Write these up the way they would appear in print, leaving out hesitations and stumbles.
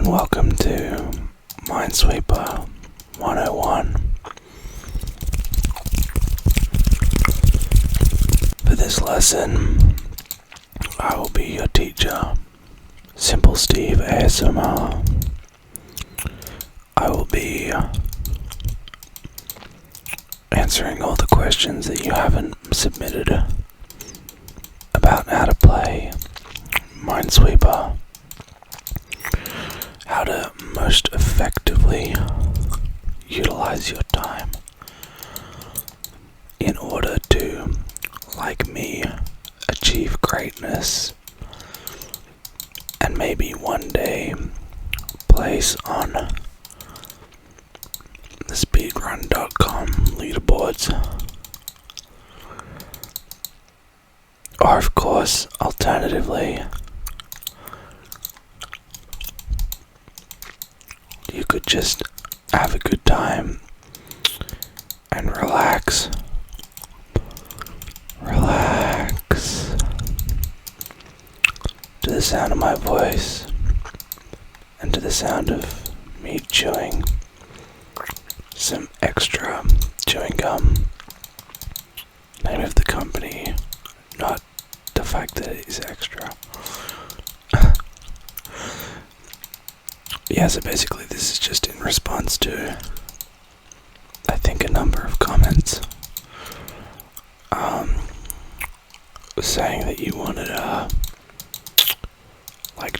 and welcome to Minesweeper 101. For this lesson, I will be your teacher, Simple Steve ASMR. I will be answering all the questions that you haven't submitted about how to play Minesweeper, how to most effectively utilize your time in order to, like me, achieve greatness and maybe one day place on the speedrun.com leaderboards. Or of course, alternatively, you could just have a good time and relax to the sound of my voice and to the sound of me chewing some extra chewing gum. Name of the company, not the fact that it is extra. Yeah, so basically this is just in response to, I think, a number of comments saying that you wanted a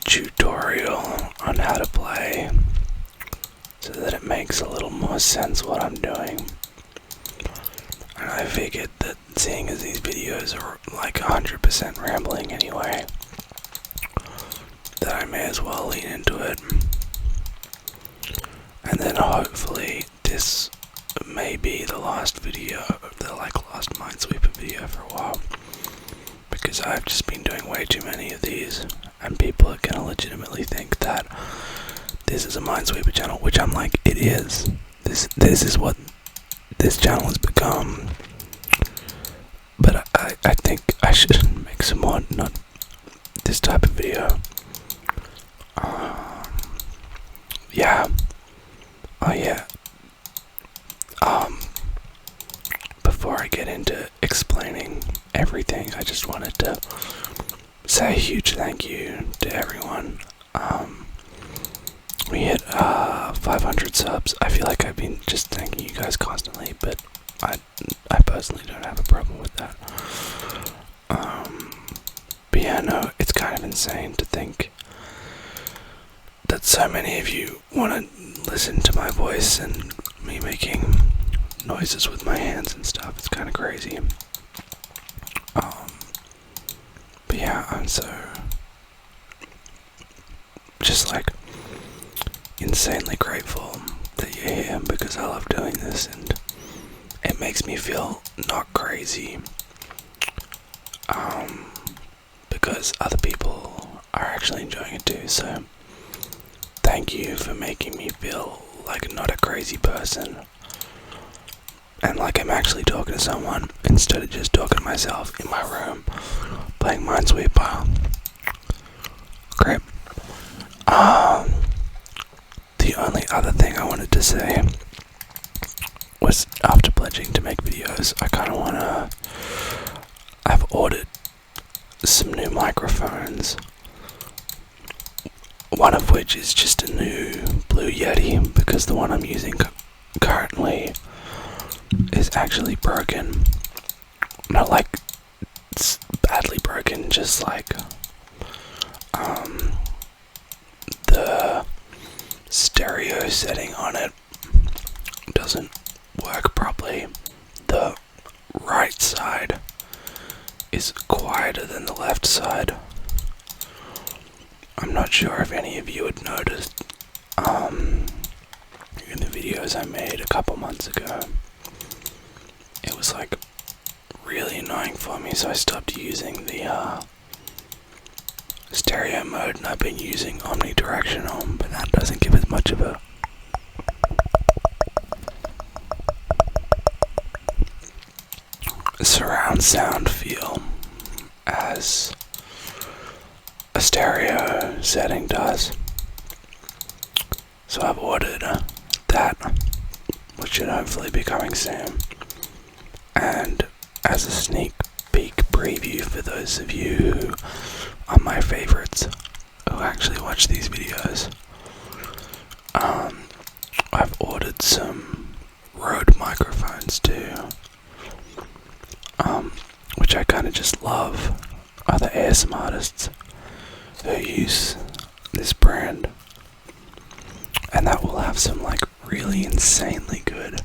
tutorial on how to play so that it makes a little more sense what I'm doing. And I figured that seeing as these videos are 100% rambling anyway, that I may as well lean into it. And then hopefully this may be the last video, the last Minesweeper video for a while, because I've just been doing way too many of these, and people are gonna legitimately think that this is a Minesweeper channel, which I'm like, it is. This is what this channel has become. But I think I should make some more, not this type of video. Yeah. Oh yeah. Before I get into explaining everything, I just wanted to say a huge thank you to everyone. We hit 500 subs. I feel like I've been just thanking you guys constantly, but I personally don't have a problem with that. But yeah, no, it's kind of insane to think that so many of you want to listen to my voice and me making noises with my hands and stuff. It's kind of crazy. But yeah, I'm so just insanely grateful that you're here, because I love doing this and it makes me feel not crazy, because other people are actually enjoying it too. So thank you for making me feel like not a crazy person and like I'm actually talking to someone instead of just talking to myself in my room playing Minesweeper. Great. The only other thing I wanted to say was, after pledging to make videos, I've ordered some new microphones, one of which is just a new blue Yeti, because the one I'm using currently is actually broken. Not it's badly broken, just the stereo setting on it doesn't work properly. The right side is quieter than the left side. I'm not sure if any of you had noticed in the videos I made a couple months ago. It was really annoying for me, so I stopped using the stereo mode, and I've been using omnidirectional, but that doesn't give as much of a surround sound feel as a stereo setting does. So I've ordered that, which should hopefully be coming soon. And as a sneak peek preview for those of you who are my favorites, who actually watch these videos, I've ordered some Rode microphones too, which I kind of just love. Other ASMR artists who use this brand, and that will have some like really insanely good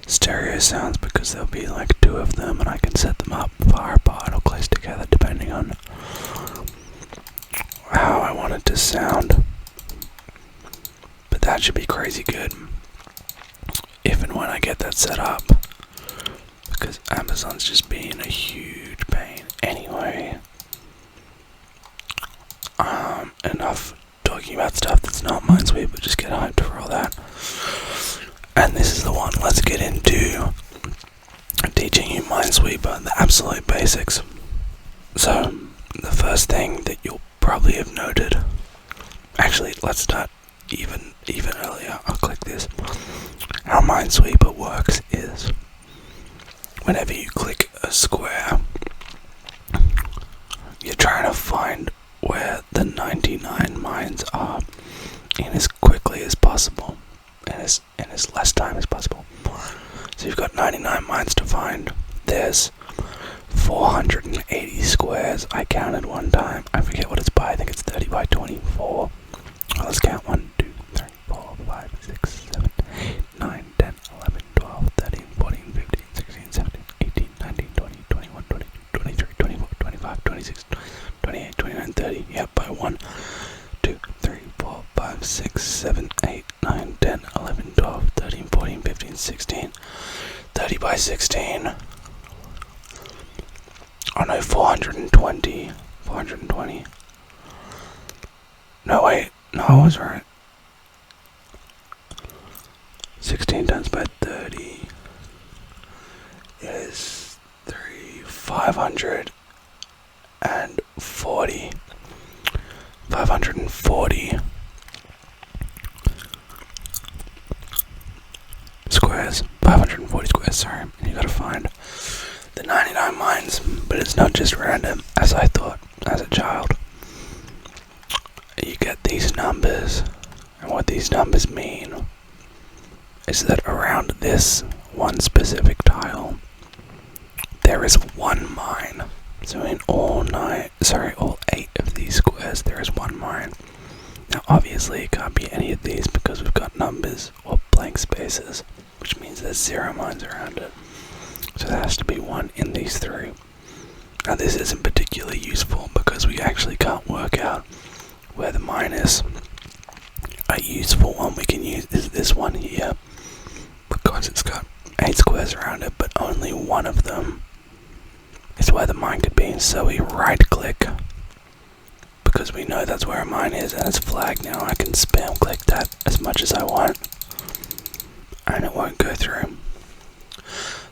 stereo sounds because there'll be like two of them and I can set them up far apart or close together depending on how I want it to sound. But that should be crazy good if and when I get that set up, because Amazon's just being a huge pain anyway. Enough talking about stuff that's not Minesweeper, just get hyped for all that. And this is the one. Let's get into teaching you Minesweeper, the absolute basics. So, the first thing that you'll probably have noted, actually, let's start even earlier. I'll click this. How Minesweeper works is, whenever you click a square, you're trying to find where the 99 mines are in as quickly as possible, and in as less time as possible. So you've got 99 mines to find. There's 480 squares. I counted one time. I forget what it's by. I think it's 30 by 24. Well, let's count 1, 2, 3, 4, 5, 6, 7, 8, 9, 10, 11, 12, 13, 14, 15, 16, 17, 18, 19, 20, 21, 22, 23, 24, 25, 26, 28, 29, 30. Yep, by 1, 2, 3, 4, 5, 6, 7, 8, 9, 10, 11, 12, 13, 14, 15, 16. 30 by 16. Oh no, 420. 420. No, wait. No, I was right. 16 times by 30 is 540. 540 squares. 540 squares, sorry. And you gotta find the 99 mines, but it's not just random, as I thought as a child. You get these numbers, and what these numbers mean is that around this one specific tile, there is one mine. So in all 8 of these squares, there is one mine. Now obviously it can't be any of these because we've got numbers or blank spaces, which means there's 0 mines around it. So there has to be one in these 3. Now this isn't particularly useful because we actually can't work out where the mine is. A useful one we can use is this one here, because it's got 8 squares around it, but only one of them is where the mine could be. So we right click, because we know that's where a mine is and it's flagged. Now I can spam click that as much as I want and it won't go through.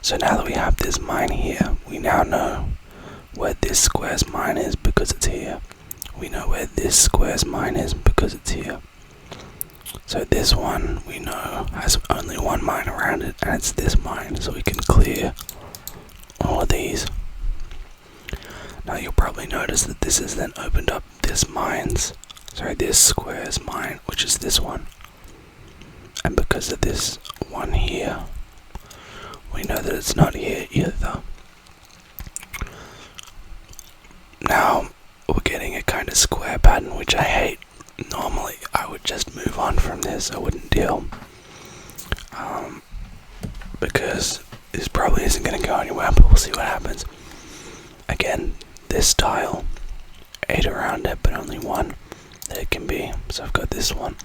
So now that we have this mine here, we now know where this square's mine is because it's here. We know where this square's mine is because it's here. So this one we know has only one mine around it, and it's this mine, so we can clear all of these. Now you'll probably notice that this has then opened up this square's mine, which is this one. And because of this one here, we know that it's not here either. Now we're getting a kind of square pattern, which I hate. Normally I would just move on from this, I wouldn't deal, because this probably isn't going to go anywhere, but we'll see what happens. Again, this tile, 8 around it, but only one that it can be, so I've got this one.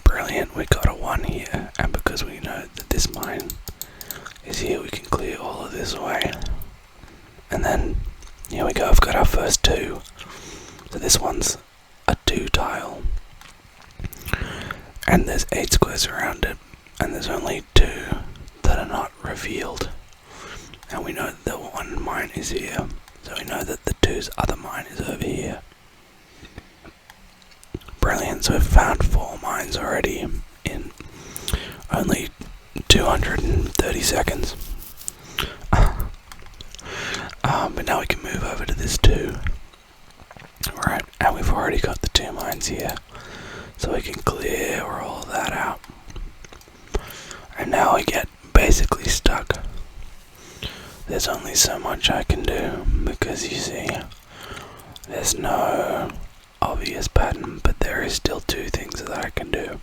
Brilliant, we got a 1 here, and because we know that this mine is here, we can clear all of this away. And then, here we go, I've got our first 2. So this one's a 2 tile, and there's 8 squares around it, and there's only 2 that are not revealed. And we know that one mine is here, so we know that the 2's other mine is over here. brilliant. So we've found 4 mines already in only 230 seconds. But now we can move over to this 2. Right, and we've already got the 2 mines here. So we can clear all that out. And now we get basically stuck. There's only so much I can do because you see, there's no obvious pattern, but there is still 2 things that I can do.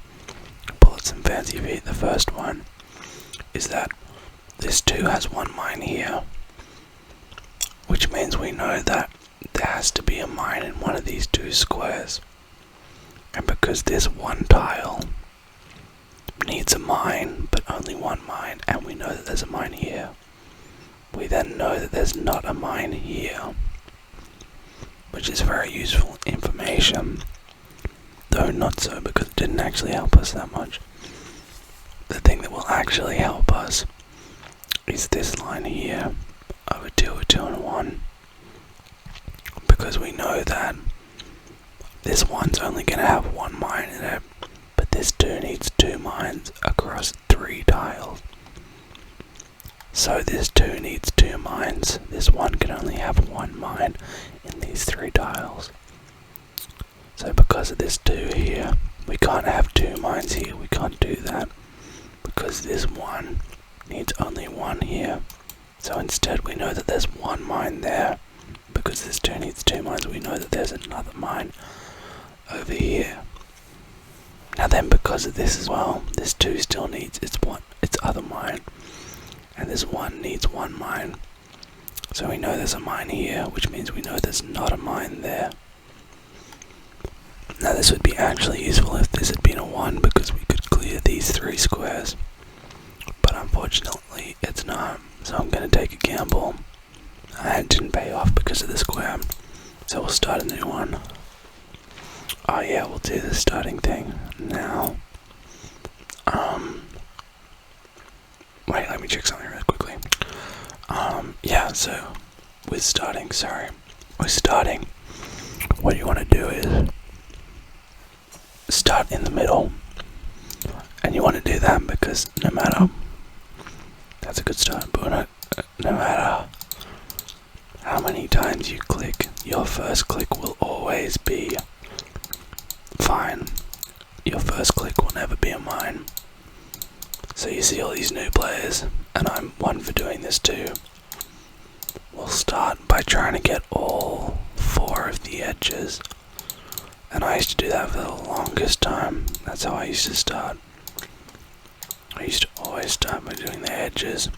Pull out some fancy feet. The first one is that this 2 has 1 mine here, which means we know that there has to be a mine in one of these 2 squares. And because this 1 tile needs a mine, but only 1 mine, and we know that there's a mine here, we then know that there's not a mine here, which is very useful information, though not so because it didn't actually help us that much. The thing that will actually help us is this line here of a 2, a 2, and a 1, because we know that this 1's only going to have 1 mine in it, but this 2 needs 2 mines across 3 tiles. So this 2 needs 2 mines. This 1 can only have 1 mine in these 3 tiles. So because of this 2 here, we can't have 2 mines here. We can't do that because this 1 needs only 1 here. So instead we know that there's 1 mine there. Because this 2 needs 2 mines, we know that there's another mine over here. Now then, because of this as well, this 2 still needs its other mine, and this 1 needs 1 mine. So we know there's a mine here, which means we know there's not a mine there. Now this would be actually useful if this had been a 1, because we could clear these 3 squares, but unfortunately it's not. So I'm going to take a gamble. It didn't pay off because of the square, so we'll start a new one. Oh yeah, we'll do the starting thing now. Wait, let me check something real quickly. Yeah, so with starting, what you want to do is start in the middle, and you want to do that because no matter, that's a good start, but no matter how many times you click, your first click will always be fine. Your first click will never be a mine. So you see all these new players, and I'm one for doing this too. We'll start by trying to get all 4 of the edges. And I used to do that for the longest time. That's how I used to start. I used to always start by doing the edges.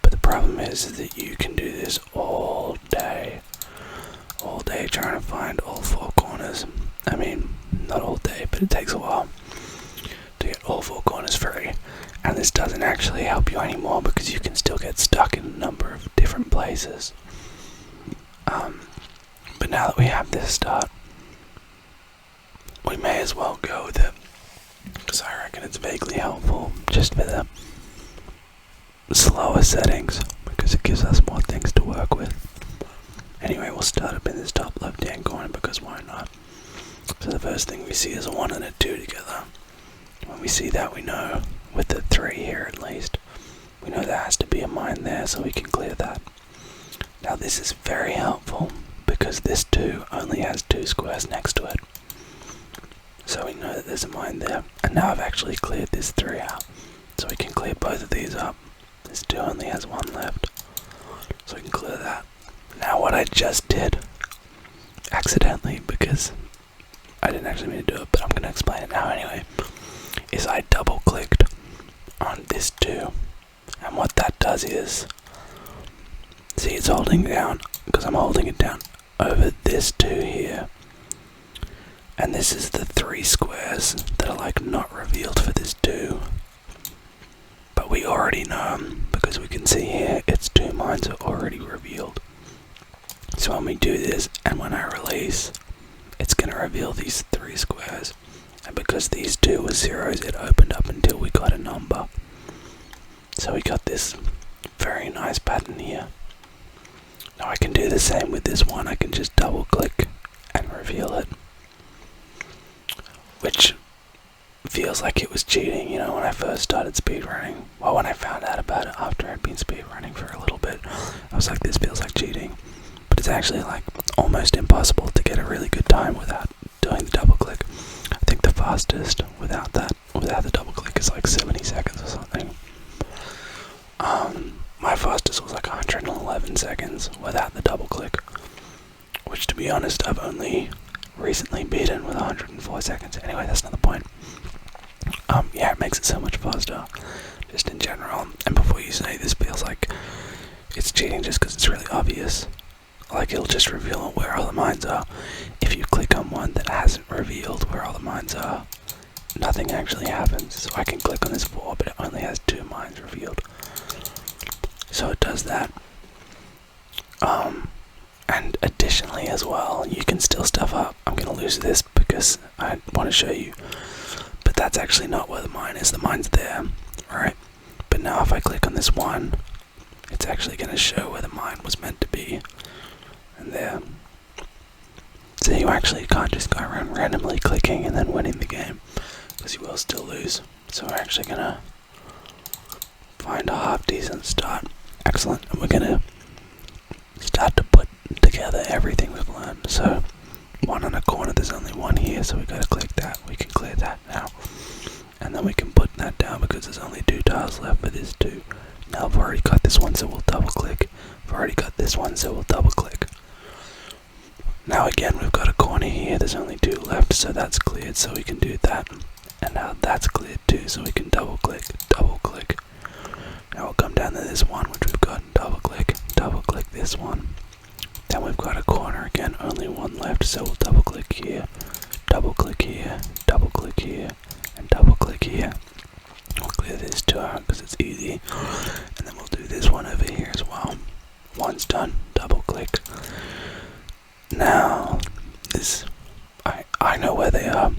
But the problem is that you can do this all day trying to find all 4 corners. I mean, not all day, but it takes a while to get all 4 corners free. And this doesn't actually help you anymore because you can still get stuck in a number of different places. But now that we have this start, we may as well go with it, because I reckon it's vaguely helpful just for the slower settings, because it gives us more things to work with. Anyway, we'll start up in this top left hand corner because why not? So the first thing we see is a 1 and a 2 together. When we see that, we know, with the 3 here at least, we know there has to be a mine there, so we can clear that. Now this is very helpful because this 2 only has 2 squares next to it. So we know that there's a mine there. And now I've actually cleared this 3 out, so we can clear both of these up. This 2 only has 1 left, so we can clear that. Now what I just did, accidentally, because I didn't actually mean to do it, but I'm going to explain it now anyway, is I double clicked on this 2, and what that does is, see, it's holding down, because I'm holding it down over this 2 here, and this is the 3 squares that are like not revealed for this 2, but we already know them, because we can see here its 2 mines are already revealed. So when we do this, and when I release, it's going to reveal these 3 squares, and because these 2 were zeros, it opened up until we got a number. So we got this very nice pattern here. Now I can do the same with this one. I can just double click and reveal it. feels like it was cheating, you know, when I first started speedrunning. Well, when I found out about it after I'd been speedrunning for a little bit, I was like, this feels like cheating. But it's actually like almost impossible to get a really good time without doing the double click. I think the fastest without the double click is like 70 seconds or something. My fastest was like 111 seconds without the double click, which, to be honest, I've only recently beaten with 104 seconds. Anyway, that's not the point. Yeah, it makes it so much faster, just in general. And before you say this feels like it's cheating just because it's really obvious, like it'll just reveal where all the mines are. If you click on one that hasn't revealed where all the mines are, nothing actually happens. So I can click on this 4, but it only has 2 mines revealed. So it does that. And additionally as well, you can still stuff up. I'm going to lose this because I want to show you. But that's actually not where the mine is. The mine's there, right? But now if I click on this one, it's actually going to show where the mine was meant to be. And there. So you actually can't just go around randomly clicking and then winning the game, because you will still lose. So we're actually going to find a half decent start. Excellent. And we're going to start to put together everything we've learned. So one on a corner, there's only one here, so we got to click that. We can clear that now, and then we can put that down because there's only 2 tiles left for this 2. Now I've already got this one, so we'll double click. I've already got this one, so we'll double click. Now again, we've got a corner here, there's only 2 left, so that's cleared, so we can do that. And now that's cleared too, so we can double click. Now we'll come down to this one, which we've got, double click this one. Then we've got a corner again, only 1 left, so we'll double click here, double click here, double click here, and double click here. We'll clear this 2 out because it's easy, and then we'll do this one over here as well. One's done, double click. Now, this, I know where they are.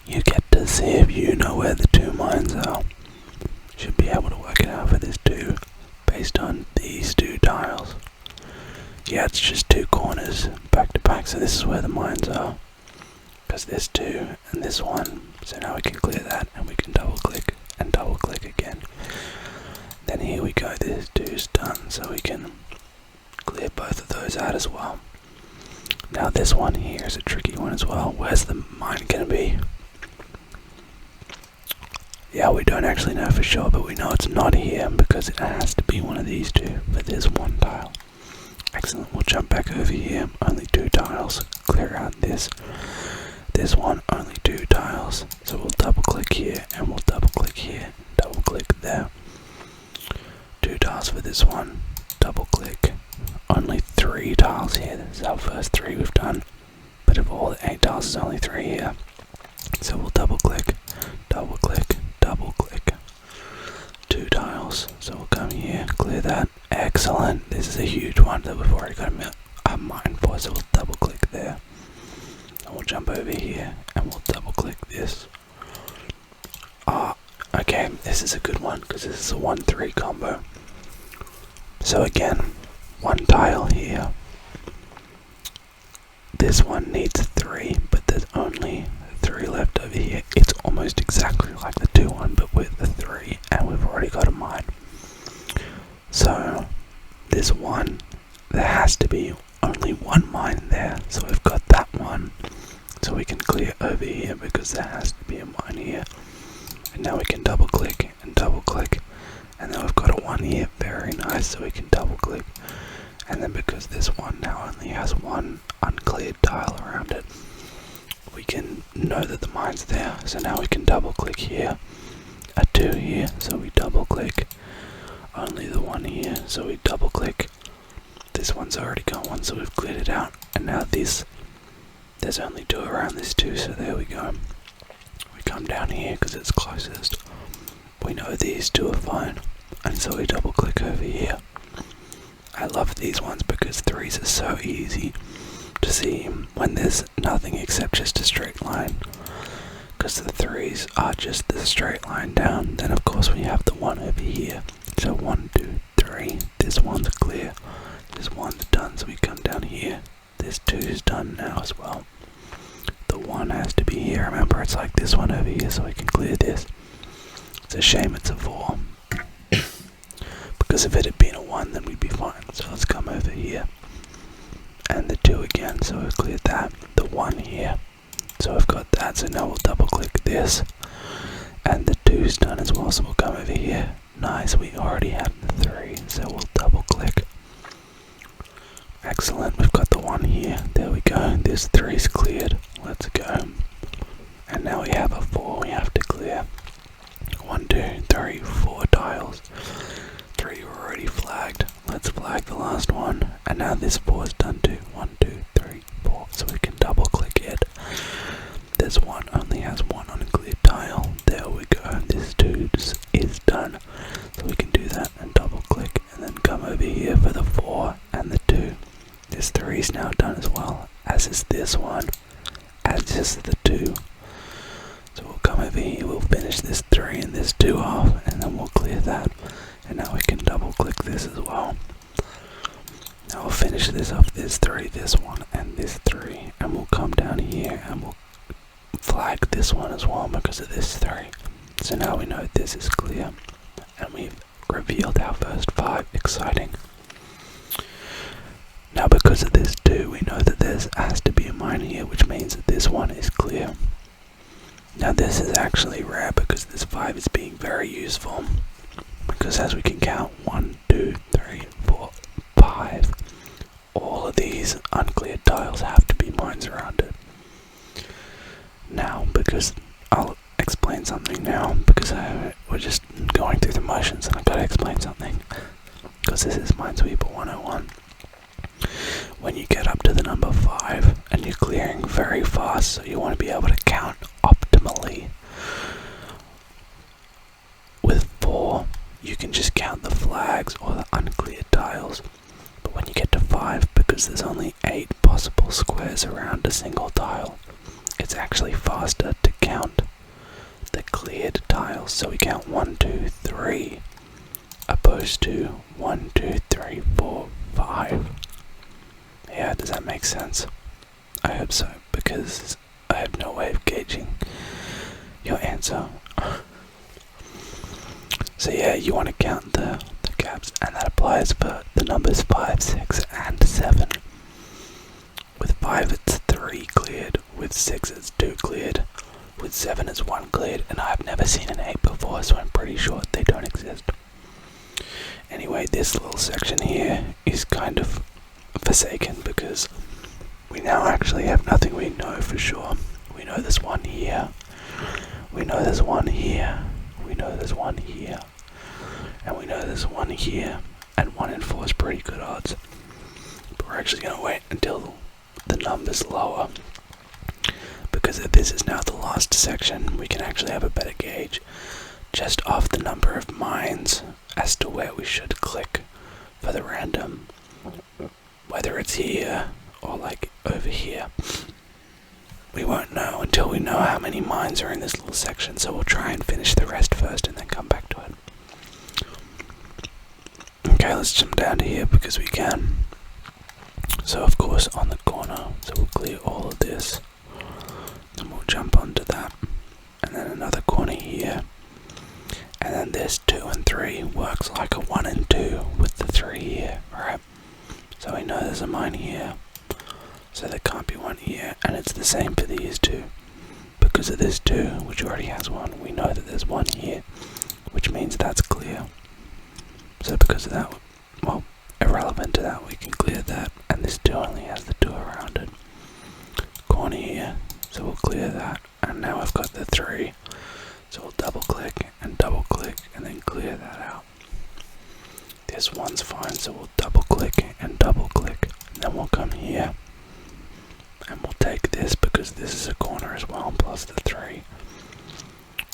You get to see if you know where the 2 mines are. Should be able to work it out for this 2 based on these 2 tiles. Yeah, it's just 2 corners back to back, so this is where the mines are. Because there's 2 and this one. So now we can clear that and we can double click and double click again. Then here we go, this 2's done, so we can clear both of those out as well. Now this one here is a tricky one as well. Where's the mine gonna be? Yeah, we don't actually know for sure, but we know it's not here because it has to be one of these 2 for this 1 tile. Excellent, we'll jump back over here, only 2 tiles, clear out this one, only 2 tiles, so we'll double click here, and we'll double click here, double click there, 2 tiles for this one, double click, only 3 tiles here, this is our first 3 we've done, but of all the 8 tiles, there's only 3 here, so we'll double click, double click, double click, 2 tiles, so we'll come here, clear that. Excellent, this is a huge one that we've already got a mine for, so we'll double click there, and we'll jump over here and we'll double click this. Okay, this is a good one because this is a 1-3 combo. So again, 1 tile here, this one needs 3, but there's only 3 left over here. It's almost exactly like the 2-1, but with the 3, and we've already got a mine. So this one, there has to be only 1 mine there, so we've got that one, so we can clear over here because there has to be a mine here. And now we can double click, and then we've got a 1 here, very nice, so we can double click. And then because this one now only has 1 uncleared tile around it, we can know that the mine's there, so now we can double click here, a 2 here, so we double click, only the 1 here, so we double click. This one's already got 1, so we've cleared it out, and now there's only 2 around this 2, so there we go. We come down here because it's closest. We know these 2 are fine, and so we double click over here. I love these ones because 3s are so easy to see when there's nothing except just a straight line, because the 3s are just the straight line down. Then of course we have the 1 over here, so 1, 2, 3, this one's clear, this one's done, so we come down here, this 2's done now as well. The 1 has to be here. Remember, it's like this one over here, so we can clear this. It's a shame it's a 4. Because if it had been a 1, then we'd be fine. So let's come over here. And the 2 again, so we've cleared that. The 1 here. So we've got that, so now we'll double click this. And the 2's done as well, so we'll come over here. Nice, we already have the 3, so we'll double click. Excellent, we've got the 1 here. There we go, this 3's cleared. Let's go. And now we have a 4 we have to clear. 1, 2, 3, 4 tiles. 3 were already flagged. Let's flag the last one. And now this 4 is done too. 1, 2, 3, 4. So we can double click it. This one only has 1 uncleared tile. There we go. This 2 is done. So we can do that and double click and then come over here for the 4 and the 2. This 3 is now done as well, as is this one, as is the 2. So we'll come over here, we'll finish this 3 and this 2 off, and then we'll clear that. And now we can double click this as well. Now we'll finish this off, this 3, this 1, and this 3. And we'll come down here and we'll flag this one as well because of this 3. So now we know this is clear. And we've revealed our first 5. Exciting. Now because of this 2, we know that there has to be a mine here, which means that this one is clear. Now this is actually rare because this 5 is being very useful. Because as we can count, 1, 2, 3, 4, 5, all of these uncleared tiles have to be mines around it. Now, because I'll explain something now, because we're just going through the motions and I've got to explain something. Because this is Minesweeper 101. When you get up to the number 5 and you're clearing very fast, so you want to be able to count optimally. With 4, you can just count the flags or the uncleared tiles. But when you get to 5, because there's only 8 possible squares around a single tile, it's actually faster to count the cleared tiles. So we count 1, 2, 3, opposed to 1, 2, 3, 4, 5. Yeah, does that make sense? I hope so, because I have no way of gauging your answer. So yeah, you want to count the gaps, and that applies for the numbers 5, 6, and 7. With 5 it's 3 cleared, with 6 it's 2 cleared, with 7 it's 1 cleared, and I've never seen an 8 before, so I'm pretty sure they don't exist. Anyway, this little section here is kind of forsaken because we now actually have nothing we know for sure. We know there's 1 here, we know there's 1 here, we know there's 1 here, and we know there's 1 here, and 1 in 4 is pretty good odds. But we're actually going to wait until the number's lower, because if this is now the last section, we can actually have a better gauge just off the number of mines as to where we should click for the random, whether it's here or like over here. We won't know until we know how many mines are in this little section, so we'll try and finish the rest first and then come back to it. Okay, let's jump down to here because we can. So of course on the corner, so we'll clear all of this, and we'll jump onto that, and then another corner here, and then this 2 and 3 works like a 1 and 2 with the 3 here, right? So we know there's a mine here, so there can't be 1 here, and it's the same for these 2. Because of this 2, which already has 1, we know that there's 1 here, which means that's clear. So because of that, well, irrelevant to that, we can clear that, and this 2 only has the 2 around it. Corner here, so we'll clear that, and now I've got the 3, so we'll double click, and then clear that out. This one's fine, so we'll double click, and then we'll come here, and we'll take this because this is a corner as well, plus the 3,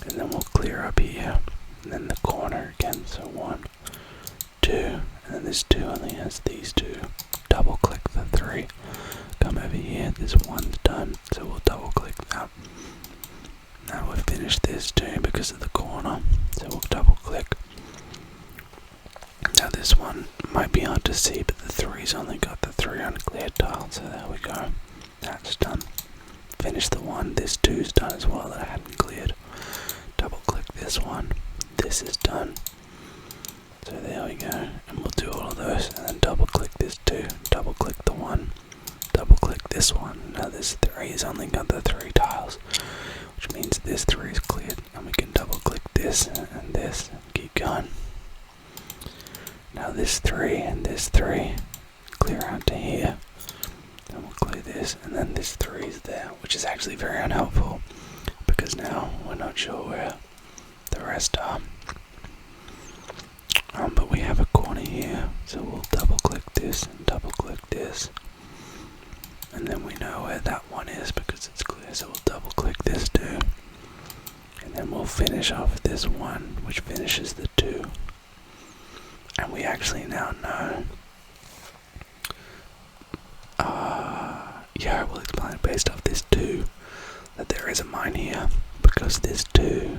and then we'll clear up here, and then the corner again, so 1, 2, and then this 2 only has these 2, double click the 3, come over here, this 1's done, so we'll double click that. Now we've finished this 2 because of the corner, so we'll double click. Now this one might be hard to see, but the 3's only got the 3 uncleared tiles, so there we go, that's done. finish the one. This 2's done as well that I hadn't cleared. Double click this one. This is done. So there we go. And we'll do all of those. And then double click this 2. Double click the 1. Double click this one. Now this 3 has only got the 3 tiles, which means this 3 is cleared. And we can double click this and this and keep going. Now this 3 and this 3 clear out to here. Then we'll clear this, and then this 3 is there, which is actually very unhelpful because now we're not sure where the rest are. But we have a corner here, so we'll double click this and double click this. And then we know where that one is because it's clear, so we'll double click this 2. And then we'll finish off this 1, which finishes the 2. And we actually now know. Yeah, I will explain it based off this 2 that there is a mine here because this 2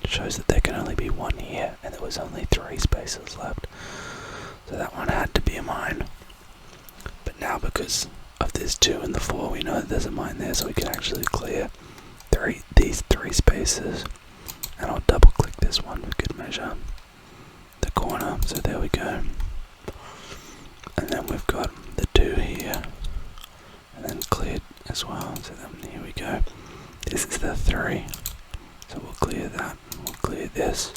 shows that there can only be 1 here and there was only 3 spaces left. So that one had to be a mine. But now because of this 2 and the 4, we know that there's a mine there, so we can actually clear these 3 spaces. And I'll double click this one for good measure. The corner, so there we go. And then we've got the 2 here. And then cleared as well, so then here we go. This is the 3. So we'll clear that. We'll clear this.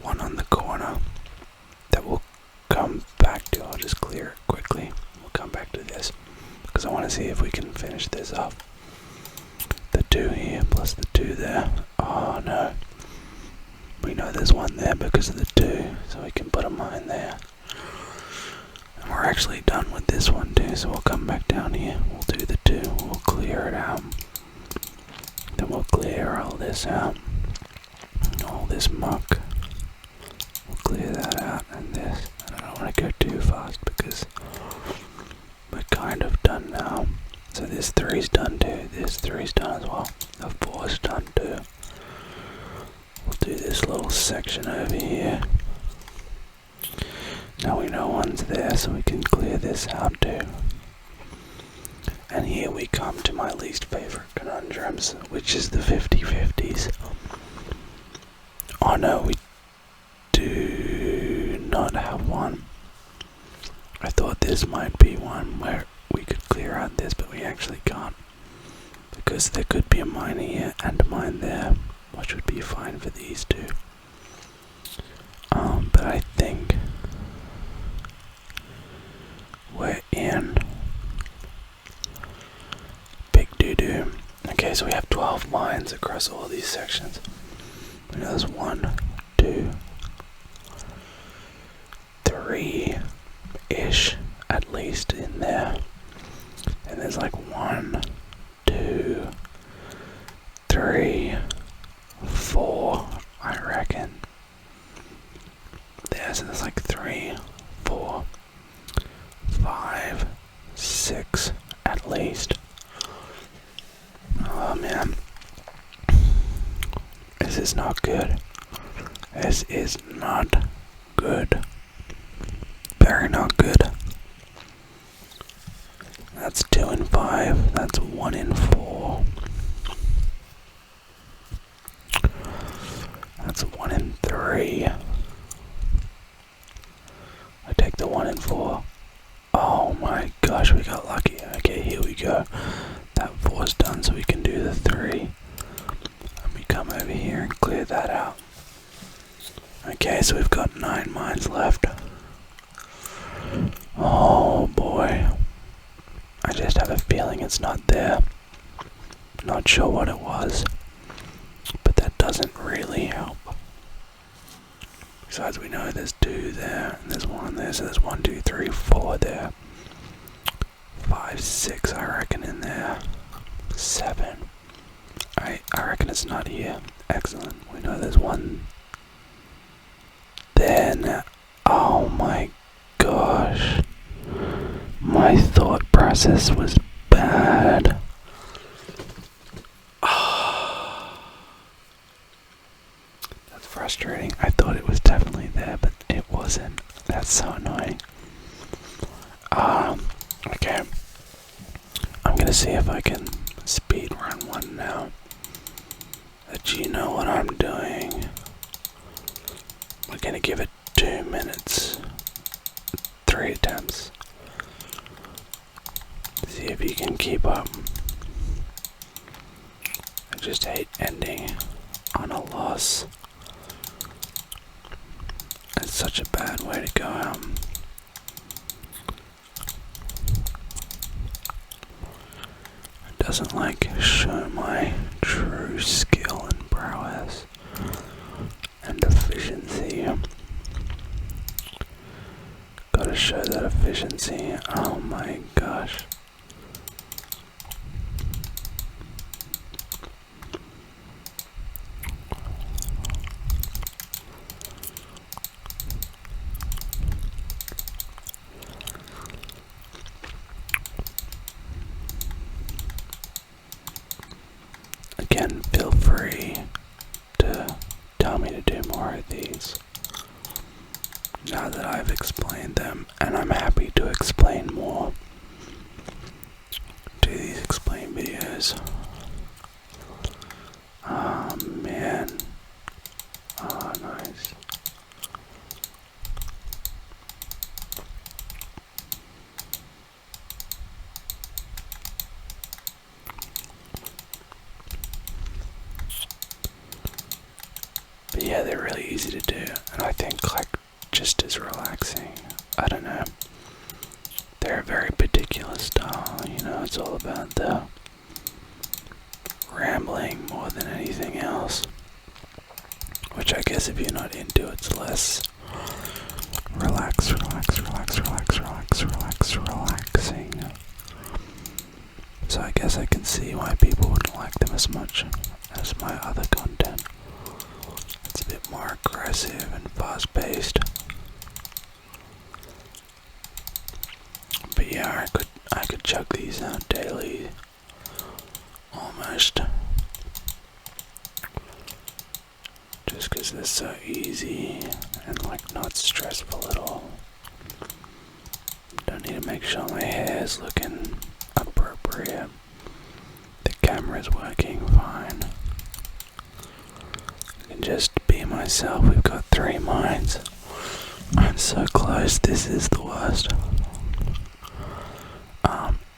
1 on the corner. That will come back to. I'll just clear it quickly. We'll come back to this because I want to see if we can finish this off. The 2 here plus the 2 there. Oh no. We know there's 1 there because of the 2, so we can put a mine there. And we're actually done with this one too, so we'll come back down here. We'll do the 2. We'll clear it out. Then we'll clear all this out. All this muck. We'll clear that out and this. And I don't want to go too fast because we're kind of done now. So this 3's done too. This 3's done as well. The 4's done too. We'll do this little section over here. Now we know 1's there, so we can clear this out too. And here we come to my least favorite conundrums, which is the 50-50s. Oh no, we do not have 1. I thought this might be 1 where we could clear out this, but we actually can't. Because there could be a mine here and a mine there, which would be fine for these 2. But I think we're in big doo-doo. Okay, so we have 12 mines across all these sections. We know there's 1, 2, 3-ish at least in there. And there's like 1, 2, 3, 4, I reckon. So there's like 3, 4, 5, 6 at least. Oh man. This is not good. This is not good. Very not good. That's 2 and 5. That's 1 and 4. That's 1 and 3. I take the 1 and 4. Oh my gosh, we got lucky. Okay, here we go. That 4's done, so we can do the 3. And we come over here and clear that out. Okay, so we've got 9 mines left. Oh boy. I just have a feeling it's not there. Not sure what it was. But that doesn't really help. Besides, we know there's 2 there, and there's 1 there, so there's 1, 2, 3, 4 there. 5, 6, I reckon, in there. 7. I reckon it's not here. Excellent. We know there's 1 there now. Oh my gosh. My thought process was bad. That's frustrating. I thought it was definitely there, but it wasn't. That's so annoying. Okay. I'm gonna see if I can speedrun one now. That you know what I'm doing. We're gonna give it 2 minutes. 3 attempts. See if you can keep up. I just hate ending on a loss. It's such a bad way to go out. It doesn't show my true skill and prowess and efficiency. Gotta show that efficiency. Oh my gosh. Again, feel free to tell me to do more of these now that I've explained them, and I'm happy to explain more. Do these explain videos. Oh man. Oh nice. But yeah, they're really easy to do, and I think just as relaxing. I don't know. They're a very particular style, it's all about the rambling more than anything else. Which I guess if you're not into it, it's less relaxing. So I guess I can see why people wouldn't like them as much as my other content. It's a bit more aggressive and fast-paced. But yeah, I could chug these out daily, almost. Just because they're so easy and not stressful at all. Don't need to make sure my hair is looking appropriate. The camera's working fine. I can just be myself. We've got 3 mines. I'm so close. This is the worst.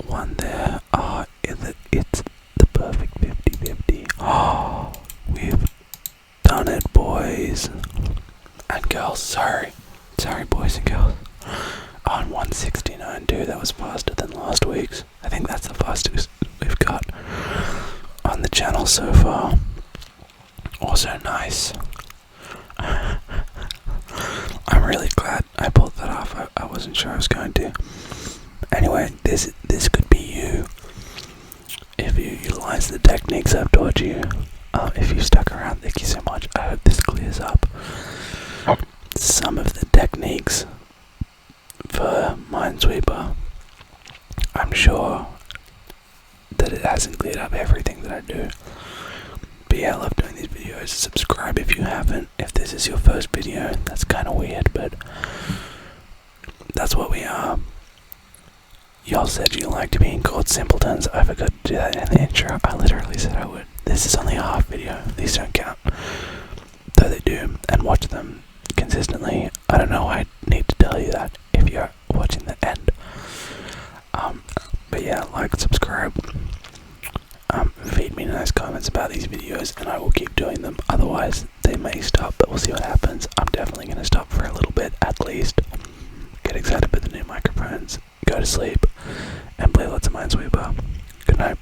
One there. Oh, it's the perfect 50-50. Oh, we've done it, boys and girls. Sorry, boys and girls. On 169 too. That was faster than last week's. I think that's the fastest we've got on the channel so far. Also nice. I'm really glad I pulled that off. I wasn't sure I was going to. Anyway, this could be you if you utilize the techniques I've taught you. If you stuck around, thank you so much. I hope this clears up some of the techniques for Minesweeper. I'm sure that it hasn't cleared up everything that I do. But yeah, I love doing these videos. Subscribe if you haven't. If this is your first video, that's kind of weird, but that's what we are. Y'all said you liked being called simpletons. I forgot to do that in the intro. I literally said I would. This is only a half video. These don't count. Though they do, and watch them consistently. I don't know why I need to tell you that if you're watching the end. But yeah, like, subscribe. Feed me nice comments about these videos and I will keep doing them. Otherwise, they may stop, but we'll see what happens. I'm definitely going to stop for a little bit, at least. Get excited with the new microphones, go to sleep, and play lots of Minesweeper. Good night.